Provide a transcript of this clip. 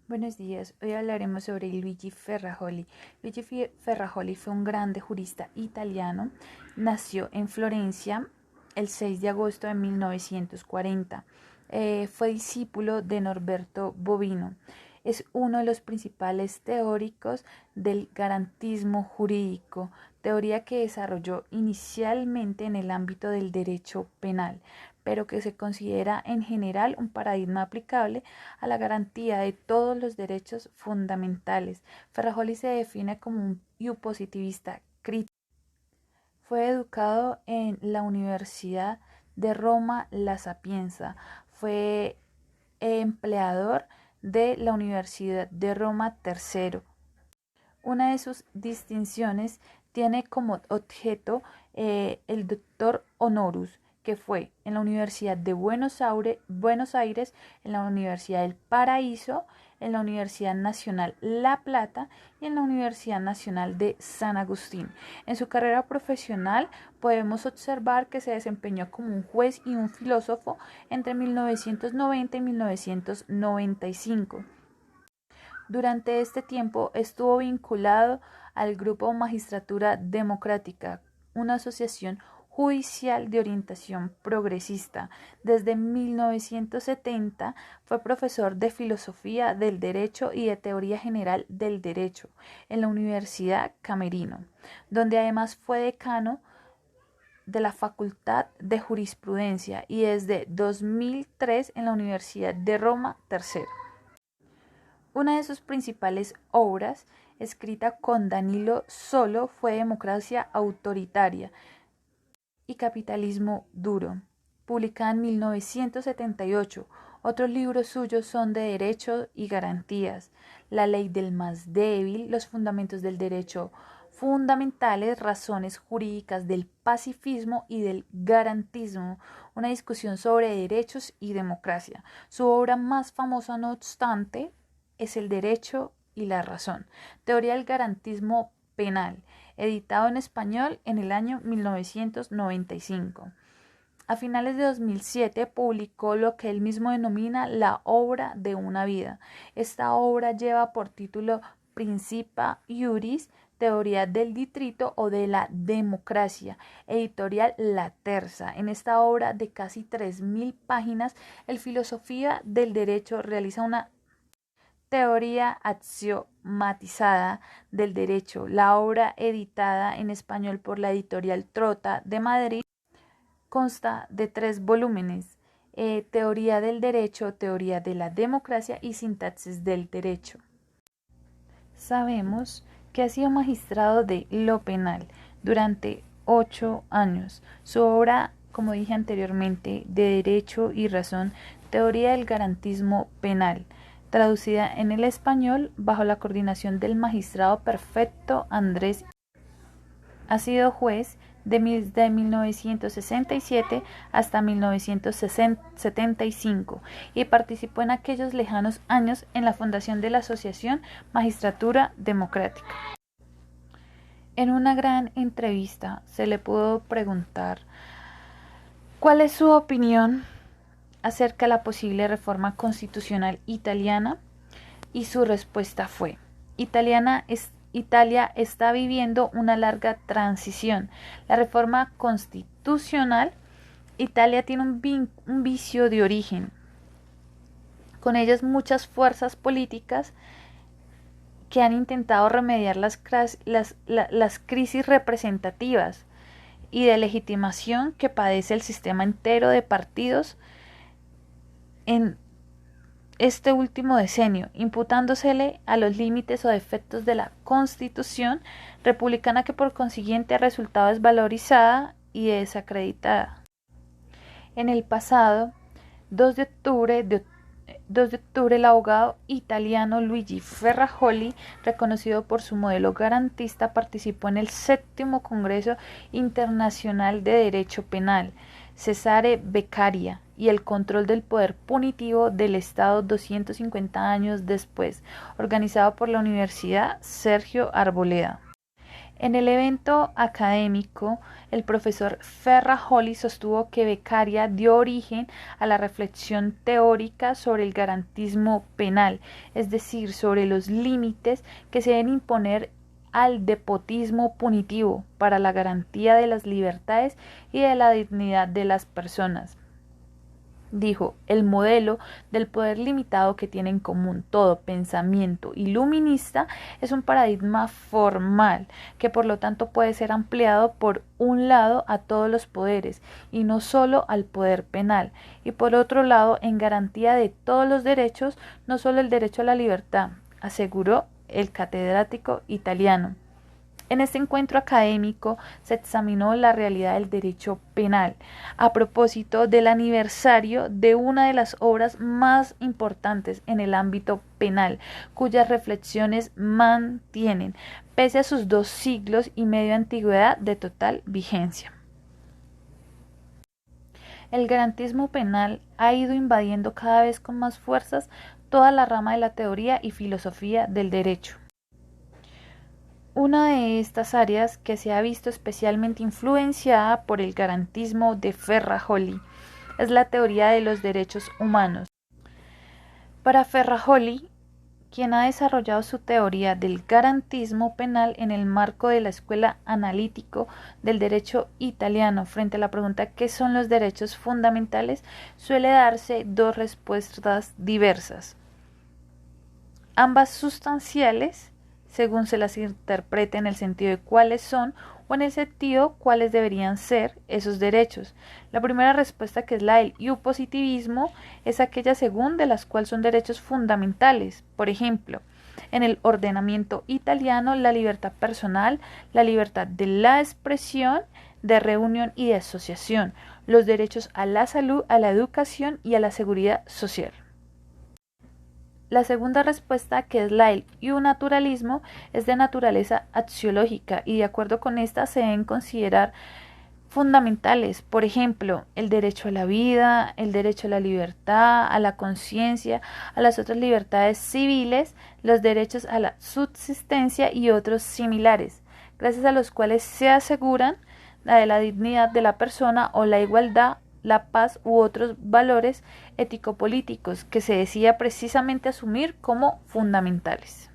Buenos días, hoy hablaremos sobre Luigi Ferrajoli. Ferrajoli fue un grande jurista italiano, nació en Florencia el 6 de agosto de 1940. Fue discípulo de Norberto Bovino. Es uno de los principales teóricos del garantismo jurídico, teoría que desarrolló inicialmente en el ámbito del derecho penal, pero que se considera en general un paradigma aplicable a la garantía de todos los derechos fundamentales. Ferrajoli se define como un positivista crítico. Fue educado en la Universidad de Roma La Sapienza. Fue empleador de la Universidad de Roma III. Una de sus distinciones tiene como objeto el doctor honoris, que fue en la Universidad de Buenos Aires, en la Universidad del Paraíso, en la Universidad Nacional La Plata y en la Universidad Nacional de San Agustín. En su carrera profesional podemos observar que se desempeñó como un juez y un filósofo entre 1990 y 1995. Durante este tiempo estuvo vinculado al Grupo Magistratura Democrática, una asociación judicial de orientación progresista. Desde 1970 fue profesor de Filosofía del Derecho y de Teoría General del Derecho en la Universidad Camerino, donde además fue decano de la Facultad de Jurisprudencia y desde 2003 en la Universidad de Roma III. Una de sus principales obras, escrita con Danilo Solo, fue Democracia autoritaria y capitalismo duro, publicada en 1978. Otros libros suyos son De Derecho y Garantías, La ley del más débil, Los fundamentos del derecho fundamentales, razones jurídicas del pacifismo y del garantismo, una discusión sobre derechos y democracia. Su obra más famosa, no obstante, es El derecho y la razón, teoría del garantismo penal, editado en español en el año 1995. A finales de 2007 publicó lo que él mismo denomina la obra de una vida. Esta obra lleva por título Principia Juris, teoría del distrito o de la democracia, editorial La Terza. En esta obra de casi 3.000 páginas, el filosofía del derecho realiza una teoría axiomatizada del derecho. La obra, editada en español por la editorial Trota de Madrid, consta de 3 volúmenes: Teoría del derecho, Teoría de la democracia y Sintaxis del derecho. Sabemos que ha sido magistrado de lo penal durante 8 años. Su obra, como dije anteriormente, de Derecho y Razón, Teoría del Garantismo Penal, traducida en el español bajo la coordinación del magistrado perfecto Andrés. Ha sido juez de 1967 hasta 1975 y participó en aquellos lejanos años en la fundación de la Asociación Magistratura Democrática. En una gran entrevista se le pudo preguntar cuál es su opinión acerca de la posible reforma constitucional italiana y su respuesta fue: Italia está viviendo una larga transición. La reforma constitucional, Italia tiene un vicio de origen. Con ellas muchas fuerzas políticas que han intentado remediar las crisis representativas y de legitimación que padece el sistema entero de partidos en este último decenio, imputándosele a los límites o defectos de la Constitución republicana, que por consiguiente ha resultado desvalorizada y desacreditada. En el pasado 2 de octubre, el abogado italiano Luigi Ferrajoli, reconocido por su modelo garantista, participó en el 7º Congreso Internacional de Derecho Penal, Cesare Beccaria, y el control del poder punitivo del Estado 250 años después, organizado por la Universidad Sergio Arboleda. En el evento académico, el profesor Ferrajoli sostuvo que Beccaria dio origen a la reflexión teórica sobre el garantismo penal, es decir, sobre los límites que se deben imponer al despotismo punitivo para la garantía de las libertades y de la dignidad de las personas. Dijo, el modelo del poder limitado que tiene en común todo pensamiento iluminista es un paradigma formal que por lo tanto puede ser ampliado por un lado a todos los poderes y no solo al poder penal, y por otro lado en garantía de todos los derechos, no solo el derecho a la libertad, aseguró el catedrático italiano. En este encuentro académico se examinó la realidad del derecho penal a propósito del aniversario de una de las obras más importantes en el ámbito penal, cuyas reflexiones mantienen, pese a sus 2 siglos y medio de antigüedad, de total vigencia. El garantismo penal ha ido invadiendo cada vez con más fuerzas toda la rama de la teoría y filosofía del derecho. Una de estas áreas que se ha visto especialmente influenciada por el garantismo de Ferrajoli es la teoría de los derechos humanos. Para Ferrajoli, quien ha desarrollado su teoría del garantismo penal en el marco de la escuela analítico del derecho italiano frente a la pregunta ¿qué son los derechos fundamentales?, suele darse 2 respuestas diversas, ambas sustanciales según se las interprete en el sentido de cuáles son o en el sentido cuáles deberían ser esos derechos. La primera respuesta, que es la del iupositivismo, es aquella según de las cuales son derechos fundamentales. Por ejemplo, en el ordenamiento italiano, la libertad personal, la libertad de la expresión, de reunión y de asociación, los derechos a la salud, a la educación y a la seguridad social. La segunda respuesta, que es la del iunaturalismo, es de naturaleza axiológica y de acuerdo con esta se deben considerar fundamentales, por ejemplo, el derecho a la vida, el derecho a la libertad, a la conciencia, a las otras libertades civiles, los derechos a la subsistencia y otros similares, gracias a los cuales se aseguran la de la dignidad de la persona o la igualdad, la paz u otros valores ético-políticos que se decía precisamente asumir como fundamentales.